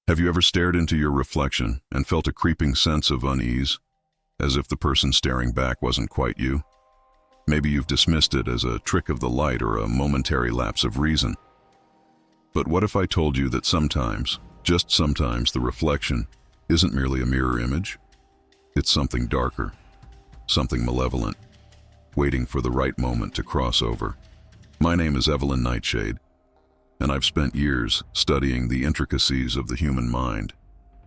Have you ever stared into your reflection and felt a creeping sense of unease, as if the person staring back wasn't quite you? Maybe you've dismissed it as a trick of the light or a momentary lapse of reason. But what if I told you that sometimes, just sometimes, the reflection isn't merely a mirror image? It's something darker, something malevolent, waiting for the right moment to cross over. My name is Evelyn Nightshade, and I've spent years studying the intricacies of the human mind,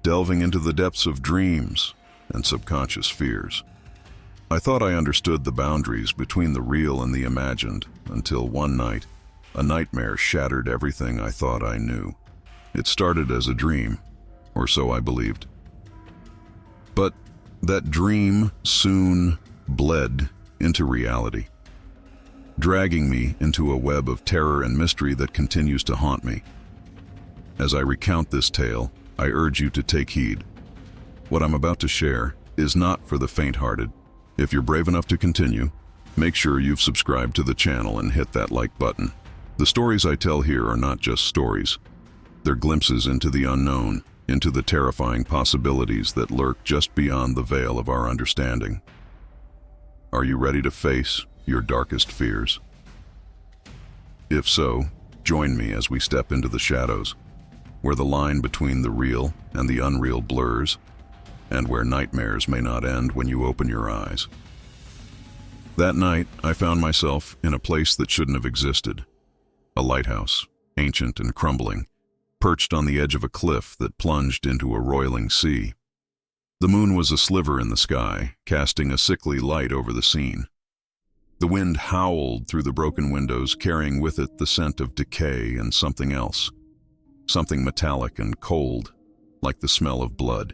delving into the depths of dreams and subconscious fears. I thought I understood the boundaries between the real and the imagined until one night, a nightmare shattered everything I thought I knew. It started as a dream, or so I believed. But that dream soon bled into reality, dragging me into a web of terror and mystery that continues to haunt me. As I recount this tale, I urge you to take heed. What I'm about to share is not for the faint-hearted. If you're brave enough to continue, make sure you've subscribed to the channel and hit that like button. The stories I tell here are not just stories. They're glimpses into the unknown, into the terrifying possibilities that lurk just beyond the veil of our understanding. Are you ready to face your darkest fears? If so, join me as we step into the shadows, where the line between the real and the unreal blurs, and where nightmares may not end when you open your eyes. That night, I found myself in a place that shouldn't have existed. A lighthouse, ancient and crumbling, perched on the edge of a cliff that plunged into a roiling sea. The moon was a sliver in the sky, casting a sickly light over the scene. The wind howled through the broken windows, carrying with it the scent of decay and something else, something metallic and cold, like the smell of blood.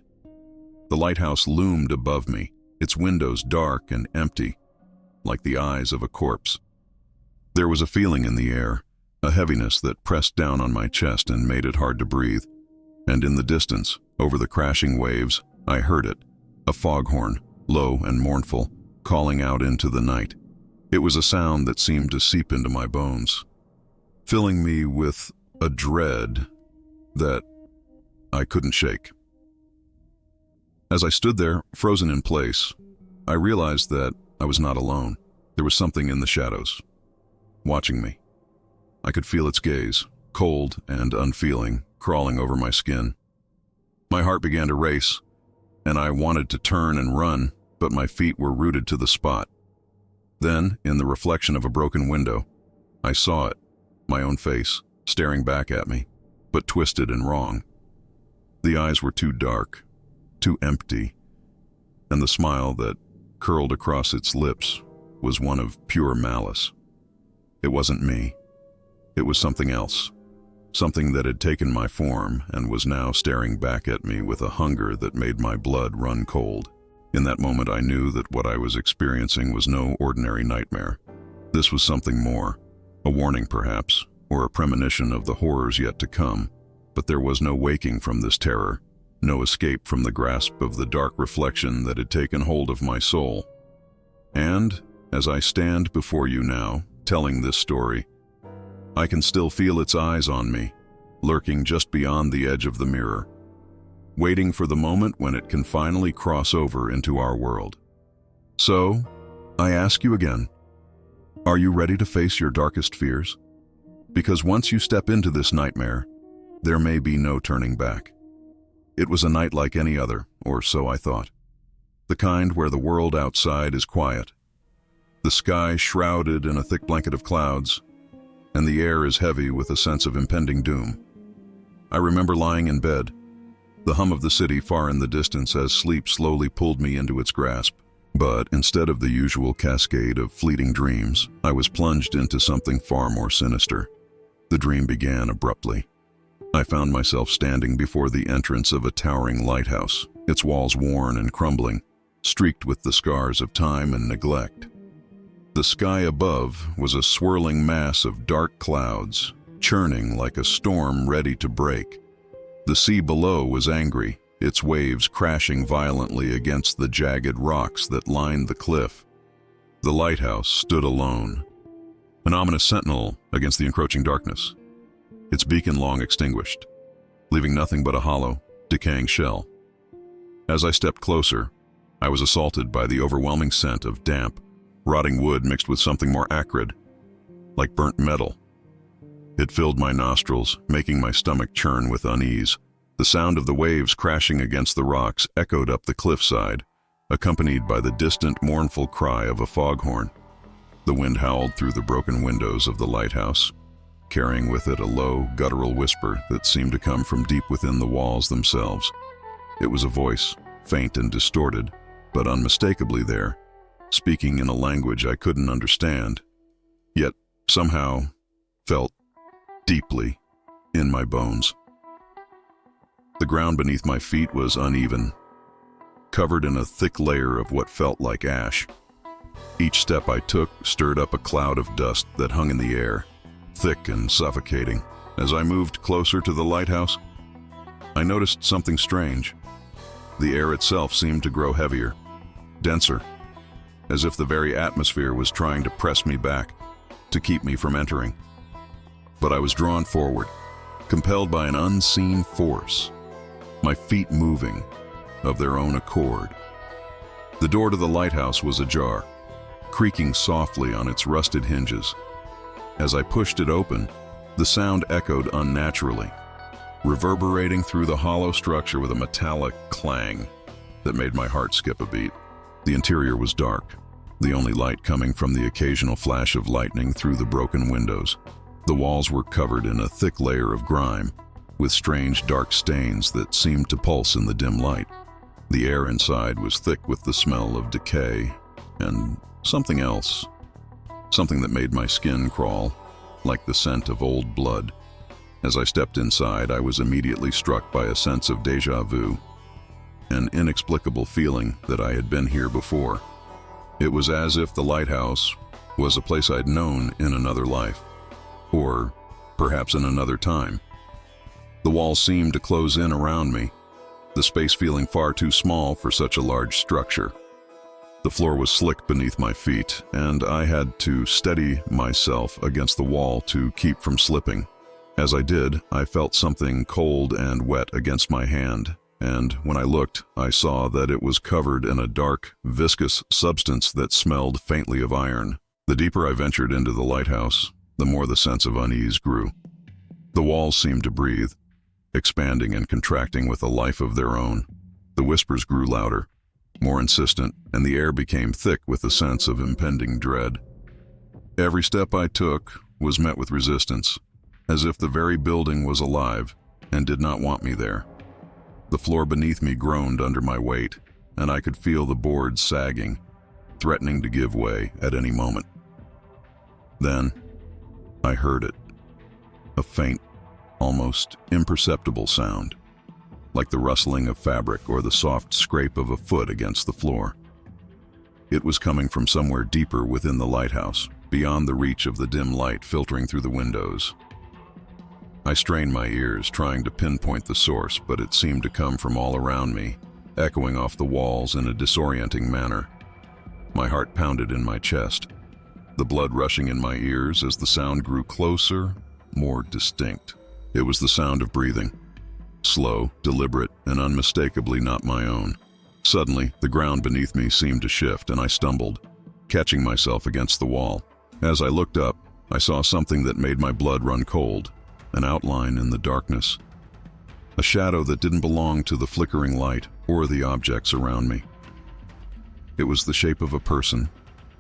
The lighthouse loomed above me, its windows dark and empty, like the eyes of a corpse. There was a feeling in the air, a heaviness that pressed down on my chest and made it hard to breathe. And in the distance, over the crashing waves, I heard it, a foghorn, low and mournful, calling out into the night. It was a sound that seemed to seep into my bones, filling me with a dread that I couldn't shake. As I stood there, frozen in place, I realized that I was not alone. There was something in the shadows, watching me. I could feel its gaze, cold and unfeeling, crawling over my skin. My heart began to race, and I wanted to turn and run, but my feet were rooted to the spot. Then, in the reflection of a broken window, I saw it, my own face, staring back at me, but twisted and wrong. The eyes were too dark, too empty, and the smile that curled across its lips was one of pure malice. It wasn't me. It was something else, something that had taken my form and was now staring back at me with a hunger that made my blood run cold. In that moment, I knew that what I was experiencing was no ordinary nightmare. This was something more, a warning perhaps, or a premonition of the horrors yet to come. But there was no waking from this terror, no escape from the grasp of the dark reflection that had taken hold of my soul. And, as I stand before you now, telling this story, I can still feel its eyes on me, lurking just beyond the edge of the mirror, waiting for the moment when it can finally cross over into our world. So, I ask you again, are you ready to face your darkest fears? Because once you step into this nightmare, there may be no turning back. It was a night like any other, or so I thought. The kind where the world outside is quiet, the sky shrouded in a thick blanket of clouds, and the air is heavy with a sense of impending doom. I remember lying in bed, the hum of the city far in the distance as sleep slowly pulled me into its grasp. But instead of the usual cascade of fleeting dreams, I was plunged into something far more sinister. The dream began abruptly. I found myself standing before the entrance of a towering lighthouse, its walls worn and crumbling, streaked with the scars of time and neglect. The sky above was a swirling mass of dark clouds, churning like a storm ready to break. The sea below was angry, its waves crashing violently against the jagged rocks that lined the cliff. The lighthouse stood alone, an ominous sentinel against the encroaching darkness, its beacon long extinguished. leaving nothing but a hollow, decaying shell. As I stepped closer, I was assaulted by the overwhelming scent of damp, rotting wood mixed with something more acrid, like burnt metal. It filled my nostrils, making my stomach churn with unease. The sound of the waves crashing against the rocks echoed up the cliffside, accompanied by the distant, mournful cry of a foghorn. The wind howled through the broken windows of the lighthouse, carrying with it a low, guttural whisper that seemed to come from deep within the walls themselves. It was a voice, faint and distorted, but unmistakably there, speaking in a language I couldn't understand, yet somehow felt deeply in my bones. The ground beneath my feet was uneven, covered in a thick layer of what felt like ash. Each step I took stirred up a cloud of dust that hung in the air, thick and suffocating. As I moved closer to the lighthouse, I noticed something strange. The air itself seemed to grow heavier, denser, as if the very atmosphere was trying to press me back, to keep me from entering. But I was drawn forward, compelled by an unseen force, my feet moving of their own accord. The door to the lighthouse was ajar, creaking softly on its rusted hinges. As I pushed it open, the sound echoed unnaturally, reverberating through the hollow structure with a metallic clang that made my heart skip a beat. The interior was dark, the only light coming from the occasional flash of lightning through the broken windows. The walls were covered in a thick layer of grime, with strange dark stains that seemed to pulse in the dim light. The air inside was thick with the smell of decay and something else, something that made my skin crawl, like the scent of old blood. As I stepped inside, I was immediately struck by a sense of déjà vu, an inexplicable feeling that I had been here before. It was as if the lighthouse was a place I'd known in another life, or perhaps in another time. The walls seemed to close in around me, the space feeling far too small for such a large structure. The floor was slick beneath my feet, and I had to steady myself against the wall to keep from slipping. As I did, I felt something cold and wet against my hand, and when I looked, I saw that it was covered in a dark, viscous substance that smelled faintly of iron. The deeper I ventured into the lighthouse, the more the sense of unease grew. The walls seemed to breathe, expanding and contracting with a life of their own. The whispers grew louder, more insistent, and the air became thick with a sense of impending dread. Every step I took was met with resistance, as if the very building was alive and did not want me there. The floor beneath me groaned under my weight, and I could feel the boards sagging, threatening to give way at any moment. Then, I heard it, a faint, almost imperceptible sound, like the rustling of fabric or the soft scrape of a foot against the floor. It was coming from somewhere deeper within the lighthouse, beyond the reach of the dim light filtering through the windows. I strained my ears, trying to pinpoint the source, but it seemed to come from all around me, echoing off the walls in a disorienting manner. My heart pounded in my chest, the blood rushing in my ears as the sound grew closer, more distinct. It was the sound of breathing, slow, deliberate, and unmistakably not my own. Suddenly, the ground beneath me seemed to shift, and I stumbled, catching myself against the wall. As I looked up, I saw something that made my blood run cold, an outline in the darkness, a shadow that didn't belong to the flickering light or the objects around me. It was the shape of a person,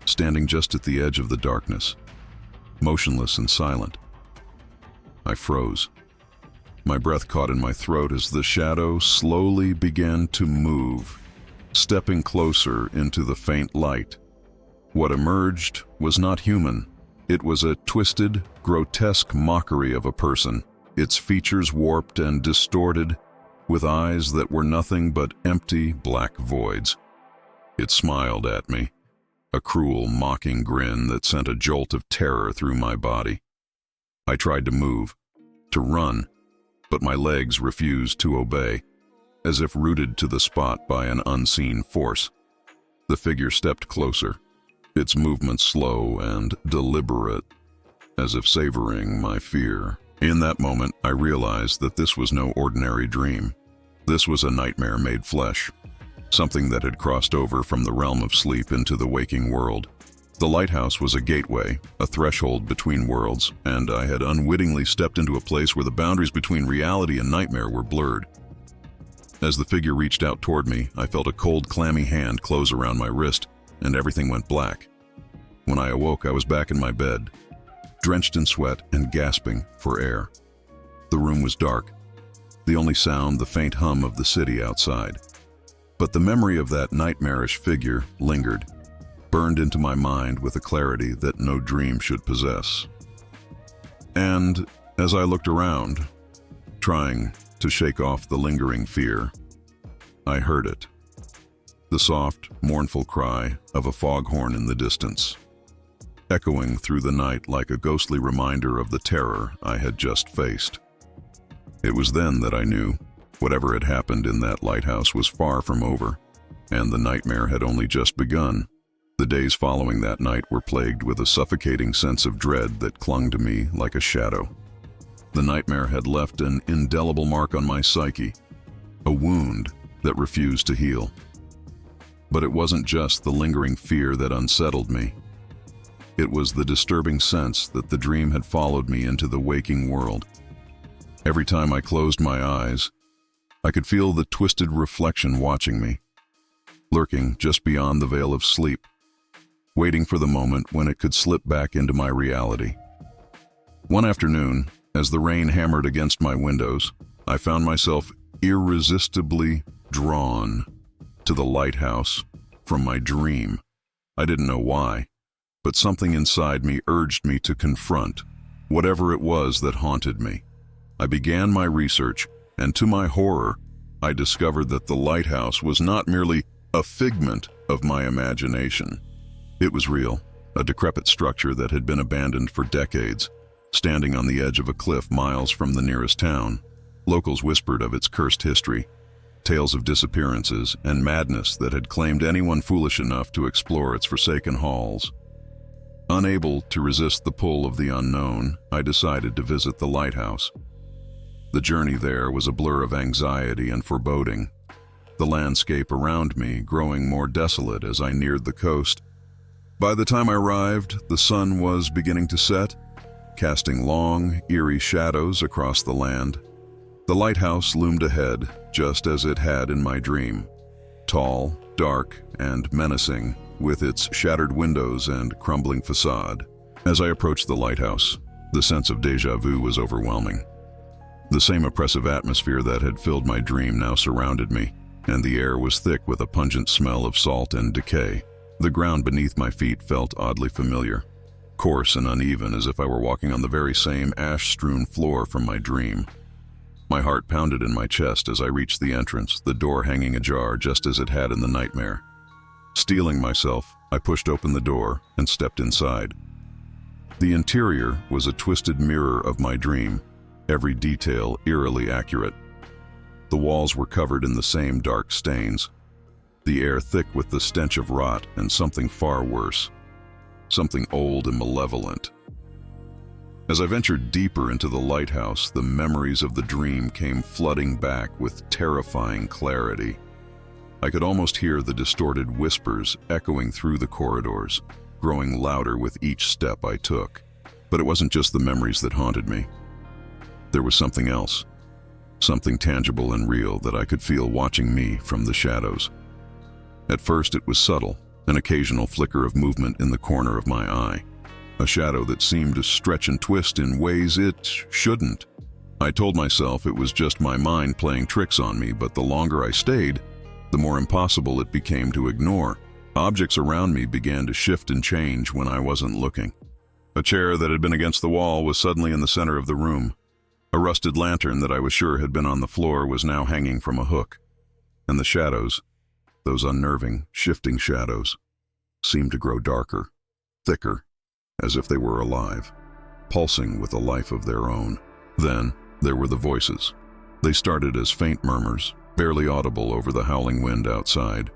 standing just at the edge of the darkness, motionless and silent. I froze. My breath caught in my throat as the shadow slowly began to move, stepping closer into the faint light. What emerged was not human. It was a twisted, grotesque mockery of a person, its features warped and distorted, with eyes that were nothing but empty, black voids. It smiled at me, a cruel, mocking grin that sent a jolt of terror through my body. I tried to move, to run, but my legs refused to obey, as if rooted to the spot by an unseen force. The figure stepped closer, its movements slow and deliberate, as if savoring my fear. In that moment, I realized that this was no ordinary dream. This was a nightmare made flesh, something that had crossed over from the realm of sleep into the waking world. The lighthouse was a gateway, a threshold between worlds, and I had unwittingly stepped into a place where the boundaries between reality and nightmare were blurred. As the figure reached out toward me, I felt a cold, clammy hand close around my wrist, and everything went black. When I awoke, I was back in my bed, drenched in sweat and gasping for air. The room was dark, the only sound the faint hum of the city outside. But the memory of that nightmarish figure lingered, burned into my mind with a clarity that no dream should possess. And as I looked around, trying to shake off the lingering fear, I heard it. The soft, mournful cry of a foghorn in the distance, echoing through the night like a ghostly reminder of the terror I had just faced. It was then that I knew whatever had happened in that lighthouse was far from over, and the nightmare had only just begun. The days following that night were plagued with a suffocating sense of dread that clung to me like a shadow. The nightmare had left an indelible mark on my psyche, a wound that refused to heal. But it wasn't just the lingering fear that unsettled me. It was the disturbing sense that the dream had followed me into the waking world. Every time I closed my eyes, I could feel the twisted reflection watching me, lurking just beyond the veil of sleep, waiting for the moment when it could slip back into my reality. One afternoon, as the rain hammered against my windows, I found myself irresistibly drawn to the lighthouse from my dream. I didn't know why, but something inside me urged me to confront whatever it was that haunted me. I began my research, and to my horror, I discovered that the lighthouse was not merely a figment of my imagination. It was real, a decrepit structure that had been abandoned for decades, standing on the edge of a cliff miles from the nearest town. Locals whispered of its cursed history, tales of disappearances and madness that had claimed anyone foolish enough to explore its forsaken halls. Unable to resist the pull of the unknown, I decided to visit the lighthouse. The journey there was a blur of anxiety and foreboding, the landscape around me growing more desolate as I neared the coast. By the time I arrived, the sun was beginning to set, casting long, eerie shadows across the land. The lighthouse loomed ahead, just as it had in my dream, tall, dark, and menacing, with its shattered windows and crumbling facade. As I approached the lighthouse, the sense of déjà vu was overwhelming. The same oppressive atmosphere that had filled my dream now surrounded me, and the air was thick with a pungent smell of salt and decay. The ground beneath my feet felt oddly familiar, coarse and uneven, as if I were walking on the very same ash-strewn floor from my dream. My heart pounded in my chest as I reached the entrance, the door hanging ajar just as it had in the nightmare. Steeling myself, I pushed open the door and stepped inside. The interior was a twisted mirror of my dream, every detail eerily accurate. The walls were covered in the same dark stains, the air thick with the stench of rot and something far worse, something old and malevolent. As I ventured deeper into the lighthouse, the memories of the dream came flooding back with terrifying clarity. I could almost hear the distorted whispers echoing through the corridors, growing louder with each step I took. But it wasn't just the memories that haunted me. There was something else, something tangible and real that I could feel watching me from the shadows. At first it was subtle, an occasional flicker of movement in the corner of my eye, a shadow that seemed to stretch and twist in ways it shouldn't. I told myself it was just my mind playing tricks on me, but the longer I stayed, the more impossible it became to ignore. Objects around me began to shift and change when I wasn't looking. A chair that had been against the wall was suddenly in the center of the room. A rusted lantern that I was sure had been on the floor was now hanging from a hook. And the shadows, those unnerving, shifting shadows, seemed to grow darker, thicker, as if they were alive, pulsing with a life of their own. Then there were the voices. They started as faint murmurs, barely audible over the howling wind outside.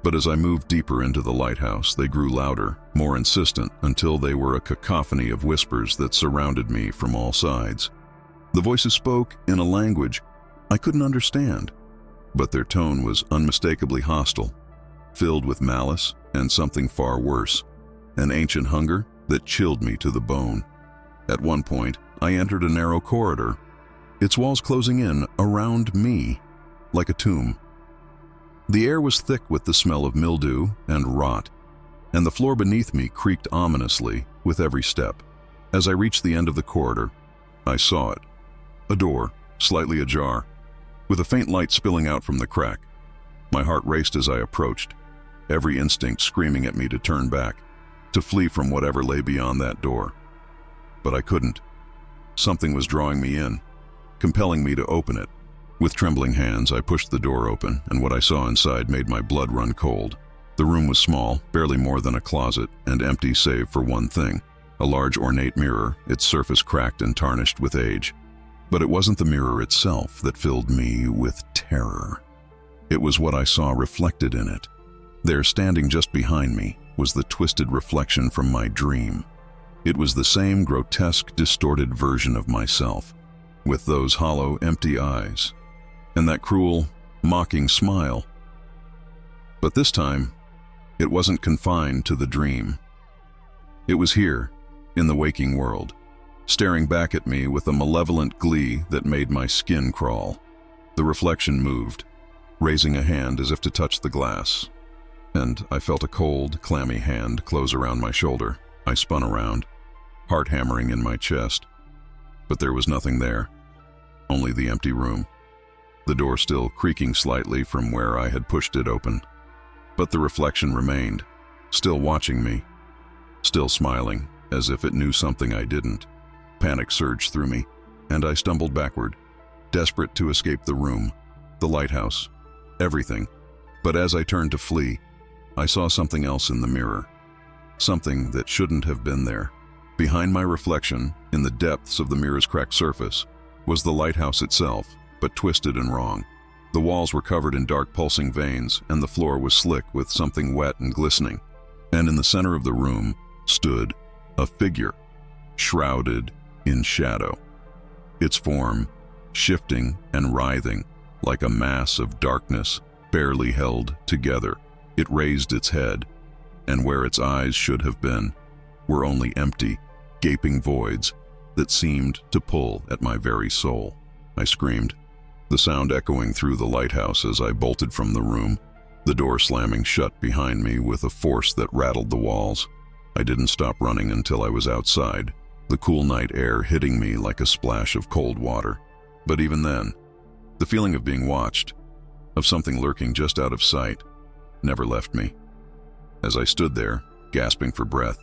But as I moved deeper into the lighthouse, they grew louder, more insistent, until they were a cacophony of whispers that surrounded me from all sides. The voices spoke in a language I couldn't understand, but their tone was unmistakably hostile, filled with malice and something far worse, an ancient hunger that chilled me to the bone. At one point, I entered a narrow corridor, its walls closing in around me like a tomb. The air was thick with the smell of mildew and rot, and the floor beneath me creaked ominously with every step. As I reached the end of the corridor, I saw it. A door, slightly ajar, with a faint light spilling out from the crack. My heart raced as I approached, every instinct screaming at me to turn back, to flee from whatever lay beyond that door. But I couldn't. Something was drawing me in, compelling me to open it. With trembling hands, I pushed the door open, and what I saw inside made my blood run cold. The room was small, barely more than a closet, and empty save for one thing, a large ornate mirror, its surface cracked and tarnished with age. But it wasn't the mirror itself that filled me with terror. It was what I saw reflected in it. There, standing just behind me, was the twisted reflection from my dream. It was the same grotesque, distorted version of myself, with those hollow, empty eyes, and that cruel, mocking smile. But this time, it wasn't confined to the dream. It was here, in the waking world, staring back at me with a malevolent glee that made my skin crawl. The reflection moved, raising a hand as if to touch the glass, and I felt a cold, clammy hand close around my shoulder. I spun around, heart hammering in my chest, but there was nothing there, only the empty room, the door still creaking slightly from where I had pushed it open. But the reflection remained, still watching me, still smiling, as if it knew something I didn't. Panic surged through me, and I stumbled backward, desperate to escape the room, the lighthouse, everything. But as I turned to flee, I saw something else in the mirror, something that shouldn't have been there. Behind my reflection, in the depths of the mirror's cracked surface, was the lighthouse itself, but twisted and wrong. The walls were covered in dark pulsing veins, and the floor was slick with something wet and glistening. And in the center of the room stood a figure, shrouded in shadow, its form shifting and writhing like a mass of darkness barely held together. It raised its head, and where its eyes should have been were only empty, gaping voids that seemed to pull at my very soul. I screamed, the sound echoing through the lighthouse as I bolted from the room, the door slamming shut behind me with a force that rattled the walls. I didn't stop running until I was outside, the cool night air hitting me like a splash of cold water. But even then, the feeling of being watched, of something lurking just out of sight, never left me. As I stood there, gasping for breath,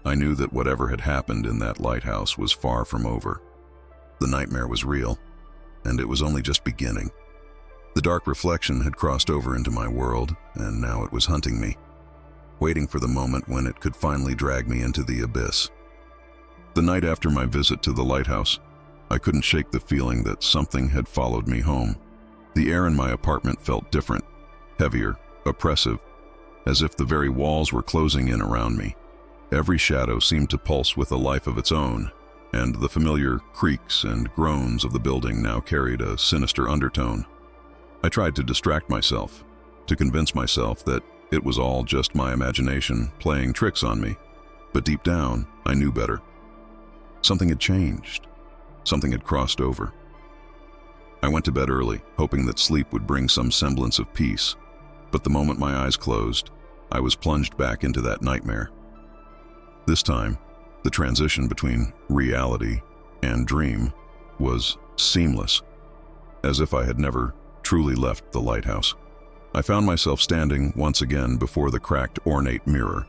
I knew that whatever had happened in that lighthouse was far from over. The nightmare was real, and it was only just beginning. The dark reflection had crossed over into my world, and now it was hunting me, waiting for the moment when it could finally drag me into the abyss. The night after my visit to the lighthouse, I couldn't shake the feeling that something had followed me home. The air in my apartment felt different, heavier, oppressive, as if the very walls were closing in around me. Every shadow seemed to pulse with a life of its own, and the familiar creaks and groans of the building now carried a sinister undertone. I tried to distract myself, to convince myself that it was all just my imagination playing tricks on me, but deep down, I knew better. Something had changed. Something had crossed over. I went to bed early, hoping that sleep would bring some semblance of peace, but the moment my eyes closed, I was plunged back into that nightmare. This time, the transition between reality and dream was seamless, as if I had never truly left the lighthouse. I found myself standing once again before the cracked ornate mirror,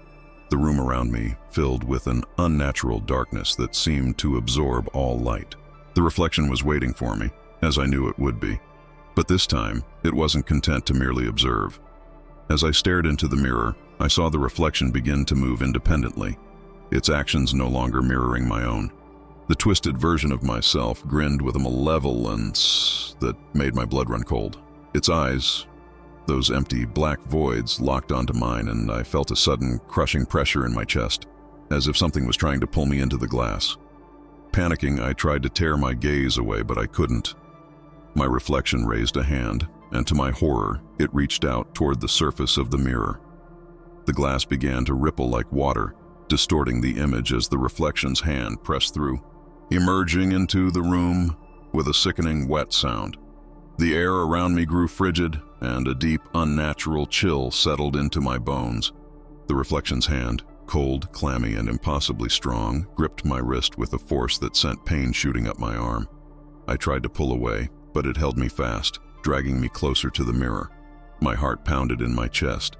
the room around me filled with an unnatural darkness that seemed to absorb all light. The reflection was waiting for me, as I knew it would be, but this time it wasn't content to merely observe. As I stared into the mirror, I saw the reflection begin to move independently, its actions no longer mirroring my own. The twisted version of myself grinned with a malevolence that made my blood run cold. Its eyes, Those empty, black voids locked onto mine, and I felt a sudden, crushing pressure in my chest, as if something was trying to pull me into the glass. Panicking, I tried to tear my gaze away, but I couldn't. My reflection raised a hand, and to my horror, it reached out toward the surface of the mirror. The glass began to ripple like water, distorting the image as the reflection's hand pressed through, emerging into the room with a sickening wet sound. The air around me grew frigid, and a deep, unnatural chill settled into my bones. The reflection's hand, cold, clammy, and impossibly strong, gripped my wrist with a force that sent pain shooting up my arm. I tried to pull away, but it held me fast, dragging me closer to the mirror. My heart pounded in my chest,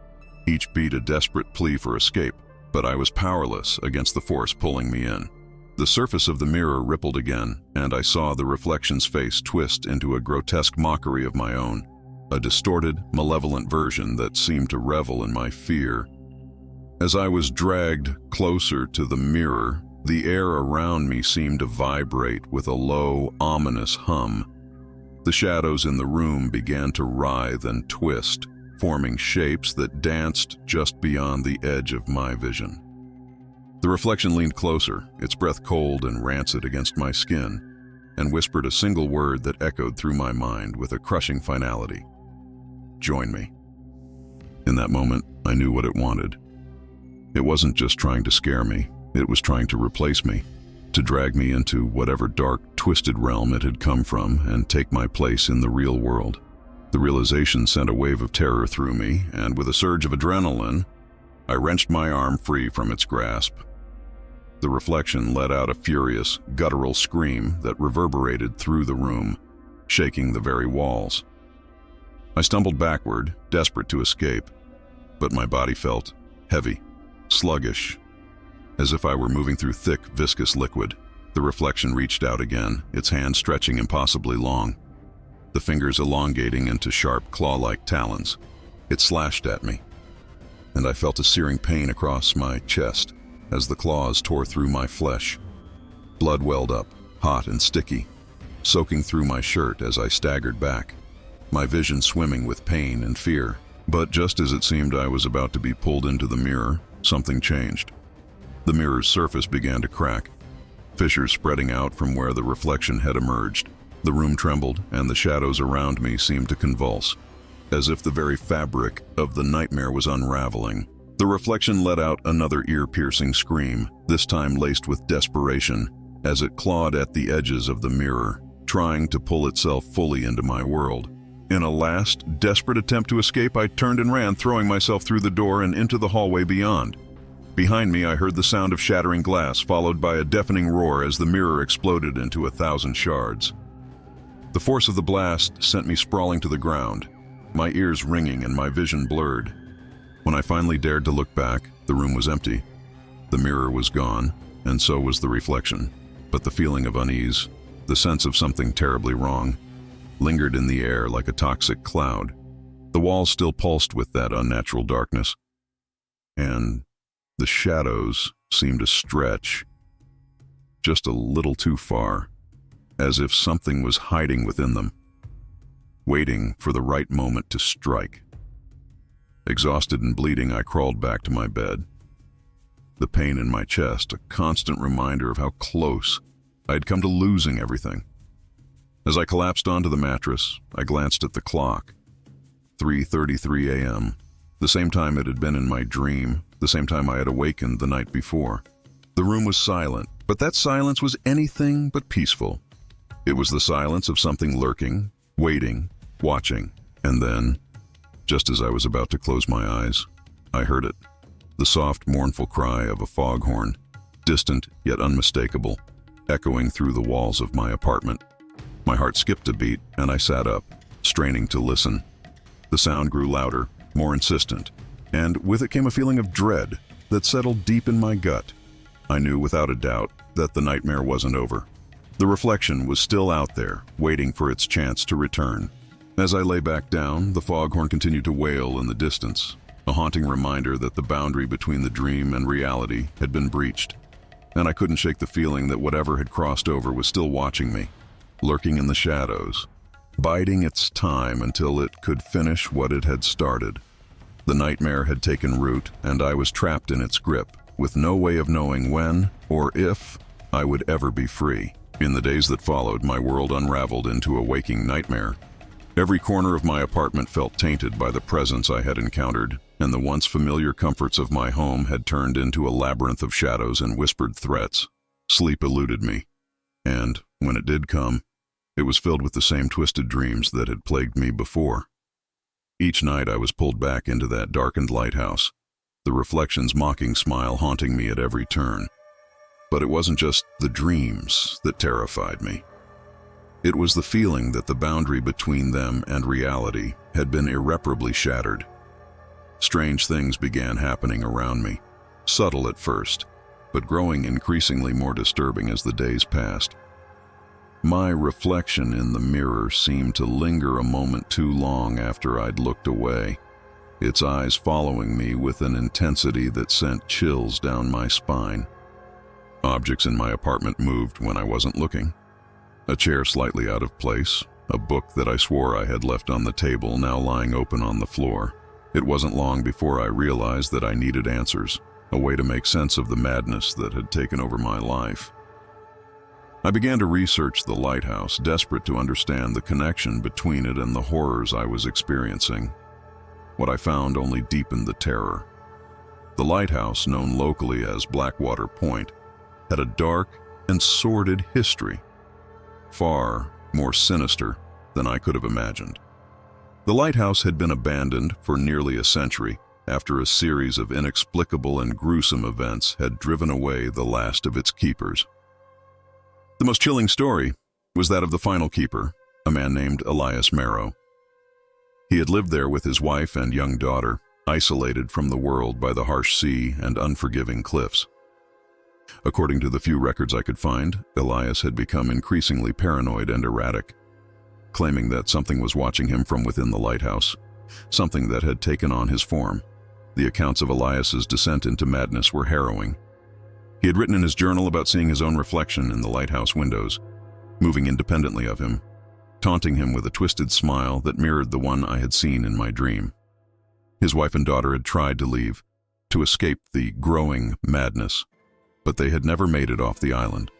each beat a desperate plea for escape, but I was powerless against the force pulling me in. The surface of the mirror rippled again, and I saw the reflection's face twist into a grotesque mockery of my own, a distorted, malevolent version that seemed to revel in my fear. As I was dragged closer to the mirror, the air around me seemed to vibrate with a low, ominous hum. The shadows in the room began to writhe and twist, forming shapes that danced just beyond the edge of my vision. The reflection leaned closer, its breath cold and rancid against my skin, and whispered a single word that echoed through my mind with a crushing finality. "Join me." In that moment, I knew what it wanted. It wasn't just trying to scare me, it was trying to replace me, to drag me into whatever dark, twisted realm it had come from and take my place in the real world. The realization sent a wave of terror through me, and with a surge of adrenaline, I wrenched my arm free from its grasp. The reflection let out a furious, guttural scream that reverberated through the room, shaking the very walls. I stumbled backward, desperate to escape, but my body felt heavy, sluggish, as if I were moving through thick, viscous liquid. The reflection reached out again, its hand stretching impossibly long, the fingers elongating into sharp, claw-like talons. It slashed at me, and I felt a searing pain across my chest as the claws tore through my flesh. Blood welled up, hot and sticky, soaking through my shirt as I staggered back, my vision swimming with pain and fear. But just as it seemed I was about to be pulled into the mirror, something changed. The mirror's surface began to crack, fissures spreading out from where the reflection had emerged. The room trembled, and the shadows around me seemed to convulse, as if the very fabric of the nightmare was unraveling. The reflection let out another ear-piercing scream, this time laced with desperation, as it clawed at the edges of the mirror, trying to pull itself fully into my world. In a last, desperate attempt to escape, I turned and ran, throwing myself through the door and into the hallway beyond. Behind me, I heard the sound of shattering glass, followed by a deafening roar as the mirror exploded into 1,000 shards. The force of the blast sent me sprawling to the ground, my ears ringing and my vision blurred. When I finally dared to look back, the room was empty. The mirror was gone, and so was the reflection. But the feeling of unease, the sense of something terribly wrong, lingered in the air like a toxic cloud. The walls still pulsed with that unnatural darkness, and the shadows seemed to stretch just a little too far, as if something was hiding within them, waiting for the right moment to strike. Exhausted and bleeding, I crawled back to my bed. The pain in my chest, a constant reminder of how close I had come to losing everything. As I collapsed onto the mattress, I glanced at the clock. 3:33 a.m., the same time it had been in my dream, the same time I had awakened the night before. The room was silent, but that silence was anything but peaceful. It was the silence of something lurking, waiting, watching, and then, just as I was about to close my eyes, I heard it. The soft, mournful cry of a foghorn, distant yet unmistakable, echoing through the walls of my apartment. My heart skipped a beat, and I sat up, straining to listen. The sound grew louder, more insistent, and with it came a feeling of dread that settled deep in my gut. I knew without a doubt that the nightmare wasn't over. The reflection was still out there, waiting for its chance to return. As I lay back down, the foghorn continued to wail in the distance, a haunting reminder that the boundary between the dream and reality had been breached. And I couldn't shake the feeling that whatever had crossed over was still watching me, lurking in the shadows, biding its time until it could finish what it had started. The nightmare had taken root, and I was trapped in its grip, with no way of knowing when or if I would ever be free. In the days that followed, my world unraveled into a waking nightmare. Every corner of my apartment felt tainted by the presence I had encountered, and the once familiar comforts of my home had turned into a labyrinth of shadows and whispered threats. Sleep eluded me, and, when it did come, it was filled with the same twisted dreams that had plagued me before. Each night I was pulled back into that darkened lighthouse, the reflection's mocking smile haunting me at every turn. But it wasn't just the dreams that terrified me. It was the feeling that the boundary between them and reality had been irreparably shattered. Strange things began happening around me, subtle at first, but growing increasingly more disturbing as the days passed. My reflection in the mirror seemed to linger a moment too long after I'd looked away, its eyes following me with an intensity that sent chills down my spine. Objects in my apartment moved when I wasn't looking. A chair slightly out of place, a book that I swore I had left on the table now lying open on the floor. It wasn't long before I realized that I needed answers, a way to make sense of the madness that had taken over my life. I began to research the lighthouse, desperate to understand the connection between it and the horrors I was experiencing. What I found only deepened the terror. The lighthouse, known locally as Blackwater Point, had a dark and sordid history, far more sinister than I could have imagined. The lighthouse had been abandoned for nearly a century after a series of inexplicable and gruesome events had driven away the last of its keepers. The most chilling story was that of the final keeper, a man named Elias Marrow. He had lived there with his wife and young daughter, isolated from the world by the harsh sea and unforgiving cliffs. According to the few records I could find, Elias had become increasingly paranoid and erratic, claiming that something was watching him from within the lighthouse, something that had taken on his form. The accounts of Elias's descent into madness were harrowing. He had written in his journal about seeing his own reflection in the lighthouse windows, moving independently of him, taunting him with a twisted smile that mirrored the one I had seen in my dream. His wife and daughter had tried to leave, to escape the growing madness, but they had never made it off the island.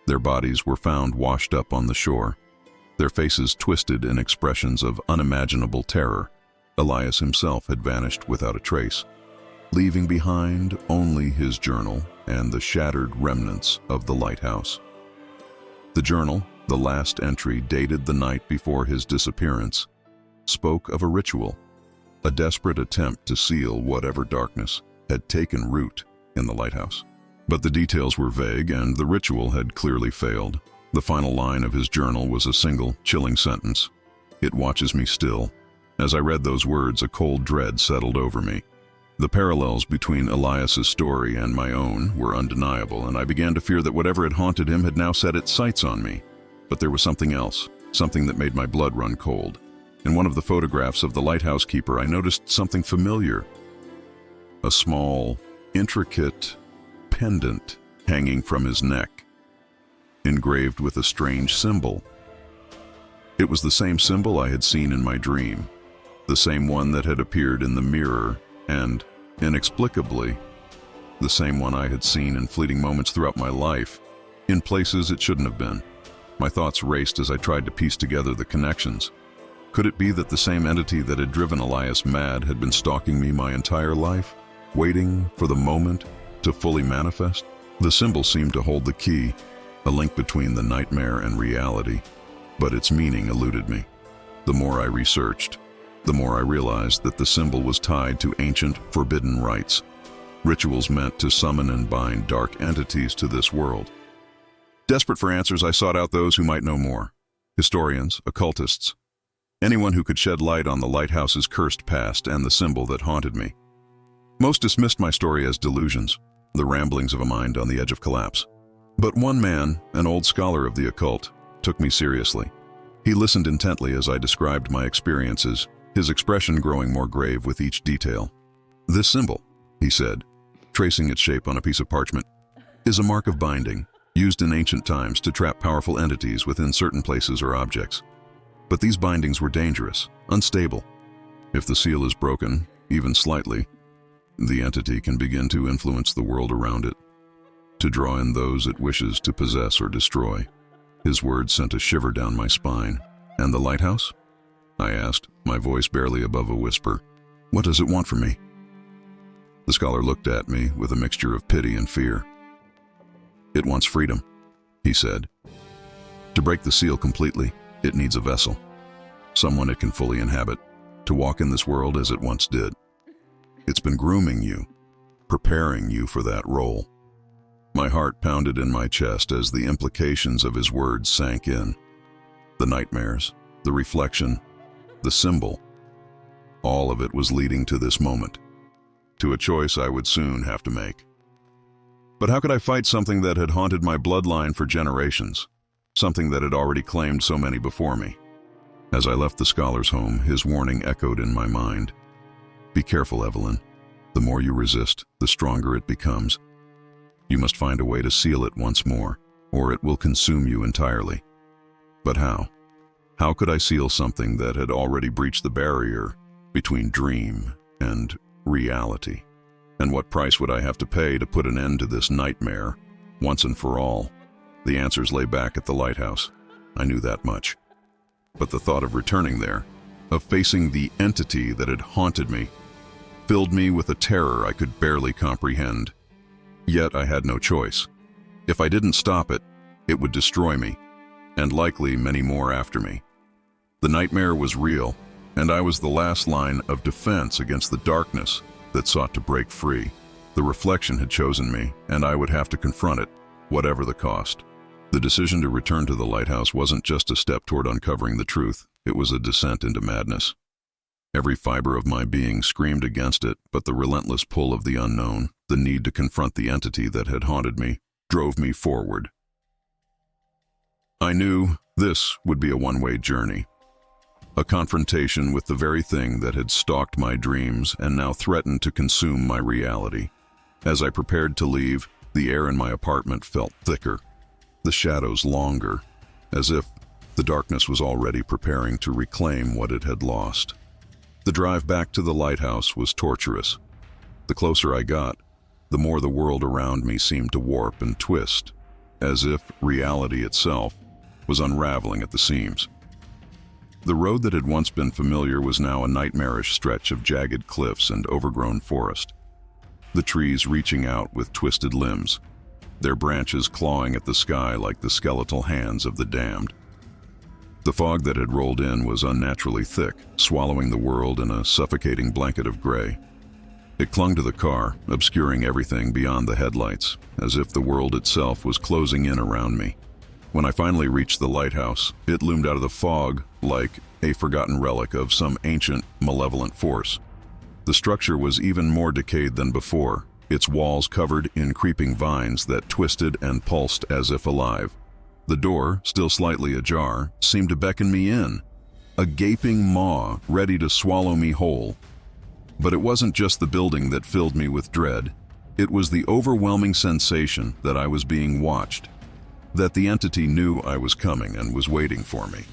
Their bodies were found washed up on the shore, their faces twisted in expressions of unimaginable terror. Elias himself had vanished without a trace, leaving behind only his journal and the shattered remnants of the lighthouse. The journal, the last entry dated the night before his disappearance, spoke of a ritual, a desperate attempt to seal whatever darkness had taken root in the lighthouse. But the details were vague, and the ritual had clearly failed. The final line of his journal was a single, chilling sentence: "It watches me still." As I read those words, a cold dread settled over me. The parallels between Elias's story and my own were undeniable, and I began to fear that whatever had haunted him had now set its sights on me. But there was something else, something that made my blood run cold. In one of the photographs of the lighthouse keeper, I noticed something familiar. A small, intricate pendant hanging from his neck, engraved with a strange symbol. It was the same symbol I had seen in my dream, the same one that had appeared in the mirror, and, inexplicably, the same one I had seen in fleeting moments throughout my life, in places it shouldn't have been. My thoughts raced as I tried to piece together the connections. Could it be that the same entity that had driven Elias mad had been stalking me my entire life, waiting for the moment to fully manifest? The symbol seemed to hold the key, a link between the nightmare and reality, but its meaning eluded me. The more I researched, the more I realized that the symbol was tied to ancient, forbidden rites, rituals meant to summon and bind dark entities to this world. Desperate for answers, I sought out those who might know more: historians, occultists, anyone who could shed light on the lighthouse's cursed past and the symbol that haunted me. Most dismissed my story as delusions, the ramblings of a mind on the edge of collapse. But one man, an old scholar of the occult, took me seriously. He listened intently as I described my experiences, his expression growing more grave with each detail. "This symbol," he said, tracing its shape on a piece of parchment, "is a mark of binding, used in ancient times to trap powerful entities within certain places or objects. But these bindings were dangerous, unstable. If the seal is broken, even slightly, the entity can begin to influence the world around it, to draw in those it wishes to possess or destroy. His words sent a shiver down my spine. "And the lighthouse?" I asked, my voice barely above a whisper. "What does it want from me?" The scholar looked at me with a mixture of pity and fear. "It wants freedom," he said. "To break the seal completely, it needs a vessel, someone it can fully inhabit, to walk in this world as it once did. It's been grooming you, preparing you for that role." My heart pounded in my chest as the implications of his words sank in. The nightmares, the reflection, the symbol, all of it was leading to this moment, to a choice I would soon have to make. But how could I fight something that had haunted my bloodline for generations, something that had already claimed so many before me? As I left the scholar's home, his warning echoed in my mind. "Be careful, Evelyn. The more you resist, the stronger it becomes. You must find a way to seal it once more, or it will consume you entirely." But how? How could I seal something that had already breached the barrier between dream and reality? And what price would I have to pay to put an end to this nightmare, once and for all? The answers lay back at the lighthouse. I knew that much. But the thought of returning there, of facing the entity that had haunted me, filled me with a terror I could barely comprehend. Yet I had no choice. If I didn't stop it, it would destroy me, and likely many more after me. The nightmare was real, and I was the last line of defense against the darkness that sought to break free. The reflection had chosen me, and I would have to confront it, whatever the cost. The decision to return to the lighthouse wasn't just a step toward uncovering the truth, it was a descent into madness. Every fiber of my being screamed against it, but the relentless pull of the unknown, the need to confront the entity that had haunted me, drove me forward. I knew this would be a one-way journey, a confrontation with the very thing that had stalked my dreams and now threatened to consume my reality. As I prepared to leave, the air in my apartment felt thicker, the shadows longer, as if the darkness was already preparing to reclaim what it had lost. The drive back to the lighthouse was torturous. The closer I got, the more the world around me seemed to warp and twist, as if reality itself was unraveling at the seams. The road that had once been familiar was now a nightmarish stretch of jagged cliffs and overgrown forest. The trees reaching out with twisted limbs, their branches clawing at the sky like the skeletal hands of the damned. The fog that had rolled in was unnaturally thick, swallowing the world in a suffocating blanket of gray. It clung to the car, obscuring everything beyond the headlights, as if the world itself was closing in around me. When I finally reached the lighthouse, it loomed out of the fog like a forgotten relic of some ancient, malevolent force. The structure was even more decayed than before, its walls covered in creeping vines that twisted and pulsed as if alive. The door, still slightly ajar, seemed to beckon me in, a gaping maw ready to swallow me whole. But it wasn't just the building that filled me with dread. It was the overwhelming sensation that I was being watched, that the entity knew I was coming and was waiting for me.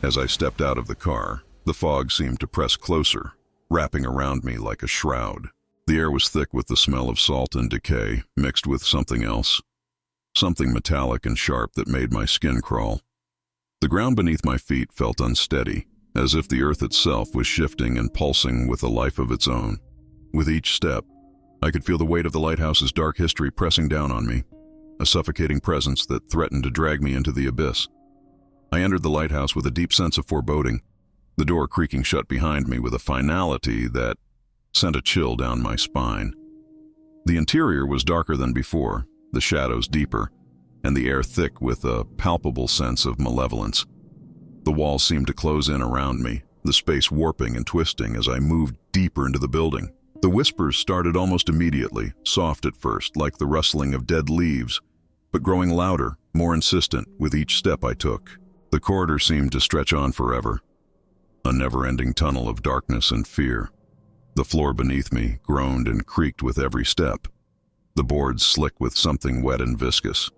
As I stepped out of the car, the fog seemed to press closer, wrapping around me like a shroud. The air was thick with the smell of salt and decay, mixed with something else. Something metallic and sharp that made my skin crawl. The ground beneath my feet felt unsteady, as if the earth itself was shifting and pulsing with a life of its own. With each step, I could feel the weight of the lighthouse's dark history pressing down on me, a suffocating presence that threatened to drag me into the abyss. I entered the lighthouse with a deep sense of foreboding, the door creaking shut behind me with a finality that sent a chill down my spine. The interior was darker than before, the shadows deeper, and the air thick with a palpable sense of malevolence. The walls seemed to close in around me, the space warping and twisting as I moved deeper into the building. The whispers started almost immediately, soft at first, like the rustling of dead leaves, but growing louder, more insistent with each step I took. The corridor seemed to stretch on forever, a never-ending tunnel of darkness and fear. The floor beneath me groaned and creaked with every step, the boards slick with something wet and viscous.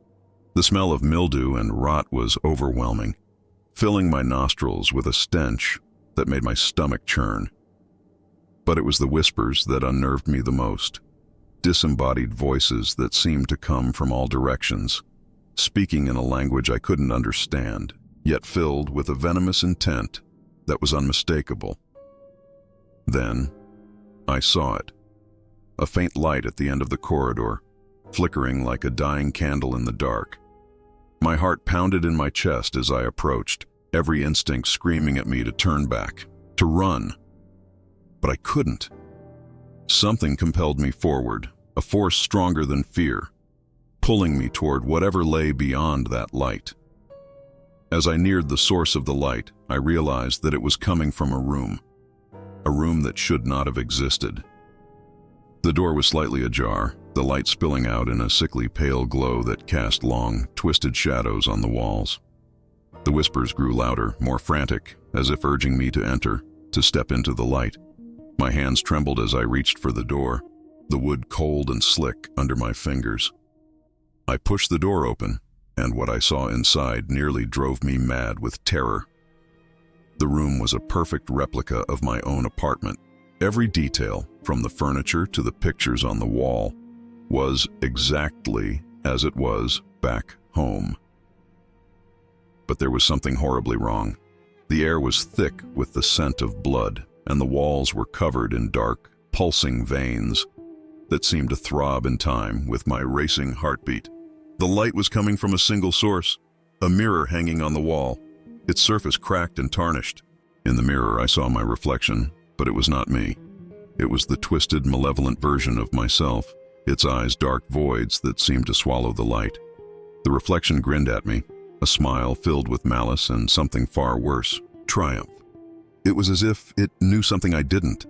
The smell of mildew and rot was overwhelming, filling my nostrils with a stench that made my stomach churn. But it was the whispers that unnerved me the most. Disembodied voices that seemed to come from all directions, speaking in a language I couldn't understand, yet filled with a venomous intent that was unmistakable. Then, I saw it. A faint light at the end of the corridor, flickering like a dying candle in the dark. My heart pounded in my chest as I approached, every instinct screaming at me to turn back, to run. But I couldn't. Something compelled me forward, a force stronger than fear, pulling me toward whatever lay beyond that light. As I neared the source of the light, I realized that it was coming from a room that should not have existed. The door was slightly ajar, the light spilling out in a sickly pale glow that cast long, twisted shadows on the walls. The whispers grew louder, more frantic, as if urging me to enter, to step into the light. My hands trembled as I reached for the door, the wood cold and slick under my fingers. I pushed the door open, and what I saw inside nearly drove me mad with terror. The room was a perfect replica of my own apartment. Every detail, from the furniture to the pictures on the wall, was exactly as it was back home. But there was something horribly wrong. The air was thick with the scent of blood, and the walls were covered in dark, pulsing veins that seemed to throb in time with my racing heartbeat. The light was coming from a single source, a mirror hanging on the wall, its surface cracked and tarnished. In the mirror, I saw my reflection, but it was not me. It was the twisted, malevolent version of myself, its eyes dark voids that seemed to swallow the light. The reflection grinned at me, a smile filled with malice and something far worse, triumph. It was as if it knew something I didn't,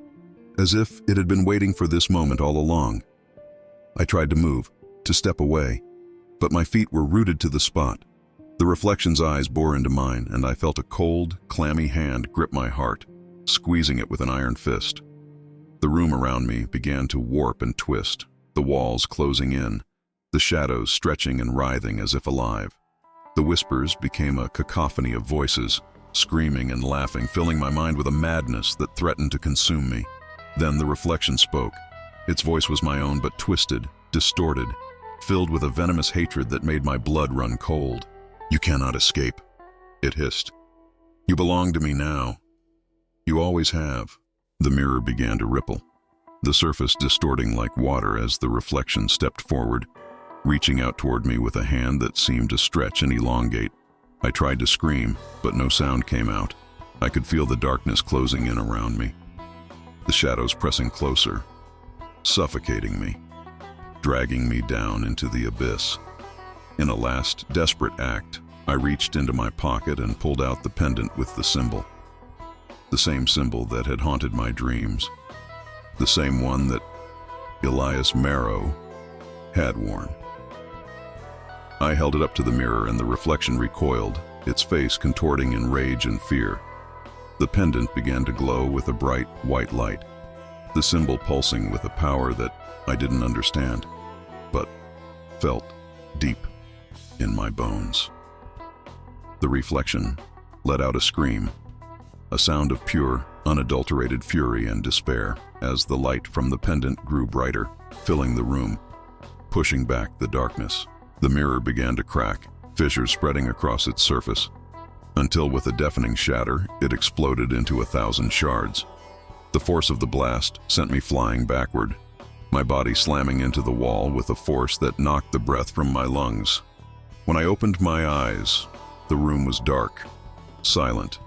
as if it had been waiting for this moment all along. I tried to move, to step away, but my feet were rooted to the spot. The reflection's eyes bore into mine, and I felt a cold, clammy hand grip my heart, squeezing it with an iron fist. The room around me began to warp and twist, the walls closing in, the shadows stretching and writhing as if alive. The whispers became a cacophony of voices, screaming and laughing, filling my mind with a madness that threatened to consume me. Then the reflection spoke. Its voice was my own, but twisted, distorted, filled with a venomous hatred that made my blood run cold. "You cannot escape," it hissed. "You belong to me now. You always have." The mirror began to ripple, the surface distorting like water as the reflection stepped forward, reaching out toward me with a hand that seemed to stretch and elongate. I tried to scream, but no sound came out. I could feel the darkness closing in around me, the shadows pressing closer, suffocating me, dragging me down into the abyss. In a last, desperate act, I reached into my pocket and pulled out the pendant with the symbol. The same symbol that had haunted my dreams. The same one that Elias Marrow had worn. I held it up to the mirror and the reflection recoiled, its face contorting in rage and fear. The pendant began to glow with a bright, white light, the symbol pulsing with a power that I didn't understand, but felt deep in my bones. The reflection let out a scream, a sound of pure, unadulterated fury and despair as the light from the pendant grew brighter, filling the room, pushing back the darkness. The mirror began to crack, fissures spreading across its surface, until with a deafening shatter, it exploded into 1,000 shards. The force of the blast sent me flying backward, my body slamming into the wall with a force that knocked the breath from my lungs. When I opened my eyes, the room was dark, silent.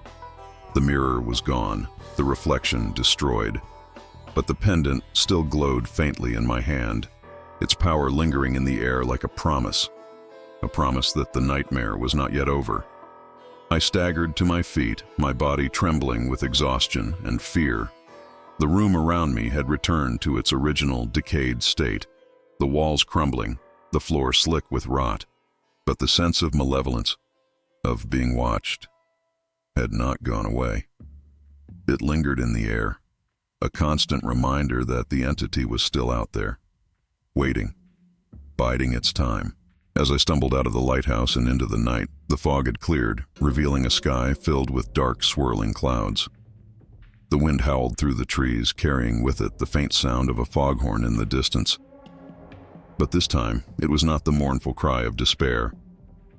The mirror was gone, the reflection destroyed, but the pendant still glowed faintly in my hand, its power lingering in the air like a promise that the nightmare was not yet over. I staggered to my feet, my body trembling with exhaustion and fear. The room around me had returned to its original decayed state, the walls crumbling, the floor slick with rot, but the sense of malevolence, of being watched, had not gone away. It lingered in the air, a constant reminder that the entity was still out there, waiting, biding its time. As I stumbled out of the lighthouse and into the night, the fog had cleared, revealing a sky filled with dark, swirling clouds. The wind howled through the trees, carrying with it the faint sound of a foghorn in the distance. But this time, it was not the mournful cry of despair.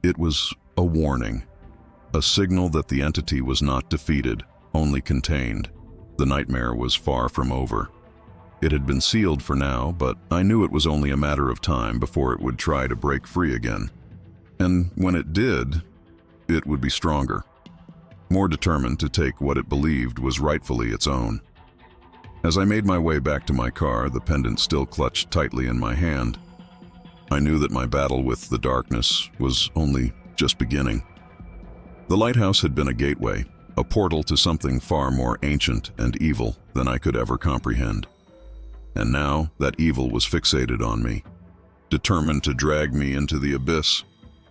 It was a warning, a signal that the entity was not defeated, only contained. The nightmare was far from over. It had been sealed for now, but I knew it was only a matter of time before it would try to break free again. And when it did, it would be stronger, more determined to take what it believed was rightfully its own. As I made my way back to my car, the pendant still clutched tightly in my hand. I knew that my battle with the darkness was only just beginning. The lighthouse had been a gateway, a portal to something far more ancient and evil than I could ever comprehend. And now that evil was fixated on me, determined to drag me into the abyss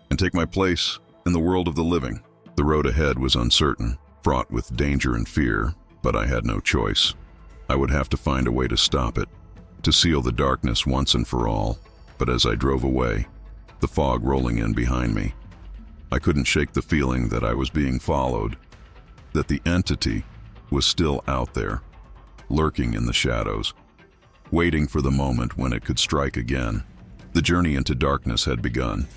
and take my place in the world of the living. The road ahead was uncertain, fraught with danger and fear, but I had no choice. I would have to find a way to stop it, to seal the darkness once and for all. But as I drove away, the fog rolling in behind me, I couldn't shake the feeling that I was being followed, that the entity was still out there, lurking in the shadows, waiting for the moment when it could strike again. The journey into darkness had begun,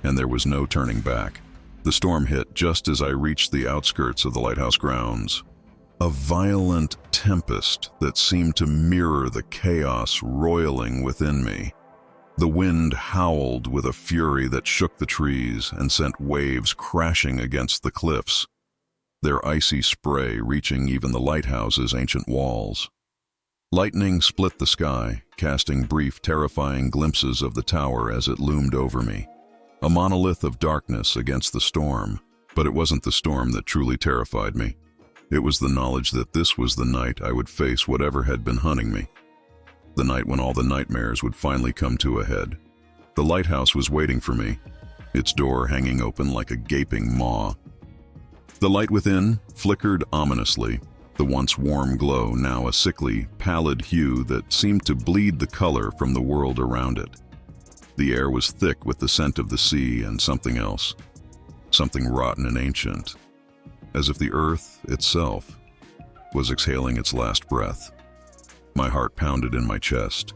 and there was no turning back. The storm hit just as I reached the outskirts of the lighthouse grounds. A violent tempest that seemed to mirror the chaos roiling within me. The wind howled with a fury that shook the trees and sent waves crashing against the cliffs, their icy spray reaching even the lighthouse's ancient walls. Lightning split the sky, casting brief, terrifying glimpses of the tower as it loomed over me. A monolith of darkness against the storm, but it wasn't the storm that truly terrified me. It was the knowledge that this was the night I would face whatever had been hunting me. The night when all the nightmares would finally come to a head. The lighthouse was waiting for me, its door hanging open like a gaping maw. The light within flickered ominously, the once warm glow now a sickly, pallid hue that seemed to bleed the color from the world around it. The air was thick with the scent of the sea and something else, something rotten and ancient, as if the earth itself was exhaling its last breath. My heart pounded in my chest,